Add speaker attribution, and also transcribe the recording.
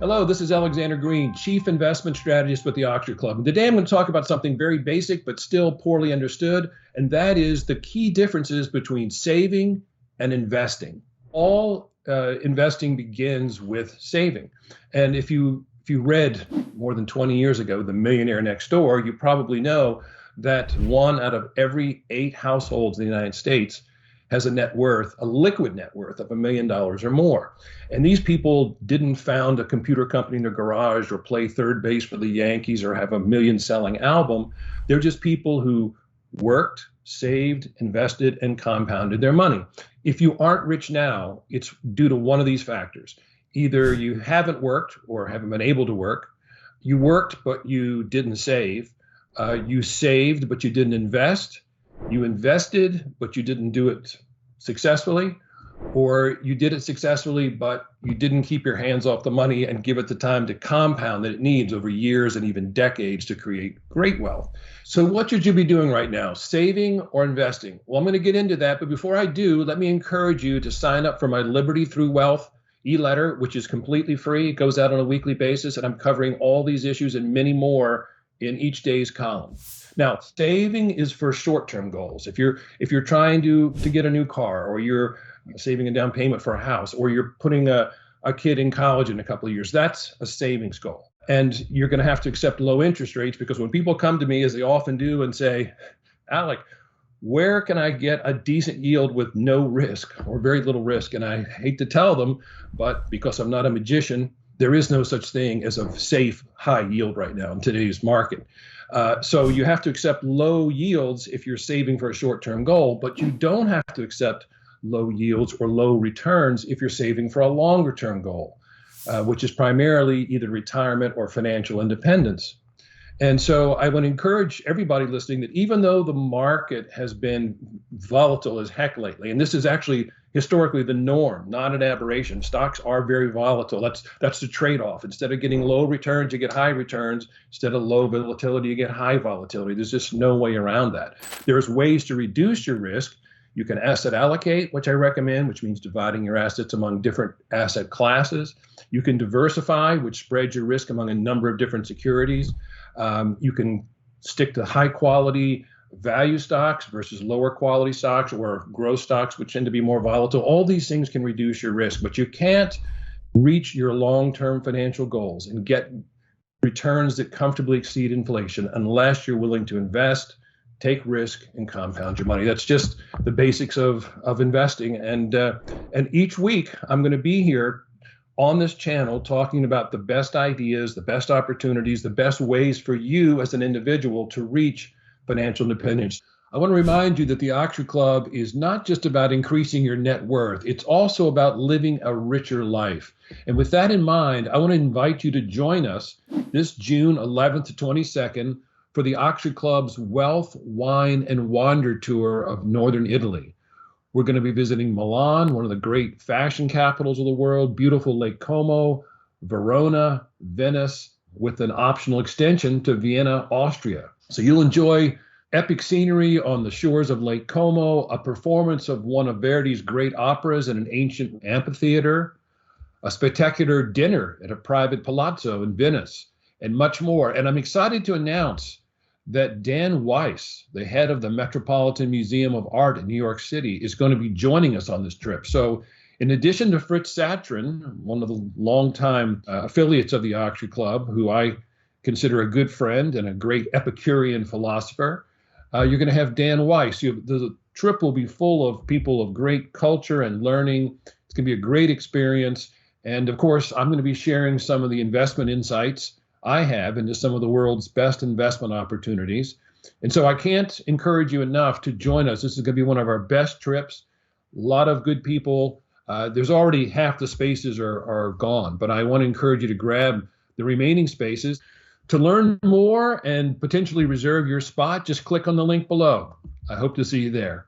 Speaker 1: Hello, this is Alexander Green, Chief Investment Strategist with the Oxford Club. And today I'm going to talk about something very basic but still poorly understood, and that is the key differences between saving and investing. All investing begins with saving. And if you read more than 20 years ago, The Millionaire Next Door, you probably know that 1 out of every 8 households in the United States has a net worth, a liquid net worth of $1 million or more. And these people didn't found a computer company in their garage or play third base for the Yankees or have a million-selling album. They're just people who worked, saved, invested, and compounded their money. If you aren't rich now, it's due to one of these factors. Either you haven't worked or haven't been able to work. You worked, but you didn't save. You saved, but you didn't invest. You invested, but you didn't do it successfully, or you did it successfully, but you didn't keep your hands off the money and give it the time to compound that it needs over years and even decades to create great wealth. So what should you be doing right now, saving or investing? Well, I'm going to get into that, but before I do, let me encourage you to sign up for my Liberty Through Wealth e-letter, which is completely free. It goes out on a weekly basis, and I'm covering all these issues and many more in each day's column. Now, saving is for short-term goals. If you're trying to get a new car, or you're saving a down payment for a house, or you're putting a kid in college in a couple of years, that's a savings goal. And you're going to have to accept low interest rates, because when people come to me, as they often do, and say, Alec, where can I get a decent yield with no risk or very little risk? And I hate to tell them, but because I'm not a magician, there is no such thing as a safe high yield right now in today's market. So you have to accept low yields if you're saving for a short-term goal, but you don't have to accept low yields or low returns if you're saving for a longer-term goal, which is primarily either retirement or financial independence. And so I would encourage everybody listening that even though the market has been volatile as heck lately, and this is actually historically the norm, not an aberration. Stocks are very volatile. That's the trade-off. Instead of getting low returns, you get high returns. Instead of low volatility, you get high volatility. There's just no way around that. There's ways to reduce your risk. You can asset allocate, which I recommend, which means dividing your assets among different asset classes. You can diversify, which spreads your risk among a number of different securities. You can stick to high quality value stocks versus lower quality stocks, or growth stocks, which tend to be more volatile. All these things can reduce your risk, but you can't reach your long-term financial goals and get returns that comfortably exceed inflation unless you're willing to invest, take risk, and compound your money. That's just the basics of investing. And each week I'm going to be here on this channel talking about the best ideas, the best opportunities, the best ways for you as an individual to reach financial independence. I want to remind you that the Oxford Club is not just about increasing your net worth. It's also about living a richer life. And with that in mind, I want to invite you to join us this June 11th to 22nd for the Oxford Club's Wealth, Wine, and Wander Tour of Northern Italy. We're going to be visiting Milan, one of the great fashion capitals of the world, beautiful Lake Como, Verona, Venice, with an optional extension to Vienna, Austria. So you'll enjoy epic scenery on the shores of Lake Como, a performance of one of Verdi's great operas in an ancient amphitheater, a spectacular dinner at a private palazzo in Venice, and much more. And I'm excited to announce that Dan Weiss, the head of the Metropolitan Museum of Art in New York City, is going to be joining us on this trip. So in addition to Fritz Satrin, one of the longtime affiliates of the Oxford Club, who I consider a good friend and a great Epicurean philosopher, you're going to have Dan Weiss. The trip will be full of people of great culture and learning. It's going to be a great experience. And of course, I'm going to be sharing some of the investment insights I have into some of the world's best investment opportunities. And so I can't encourage you enough to join us. This is going to be one of our best trips. A lot of good people. There's already half the spaces are gone, but I want to encourage you to grab the remaining spaces. To learn more and potentially reserve your spot, just click on the link below. I hope to see you there.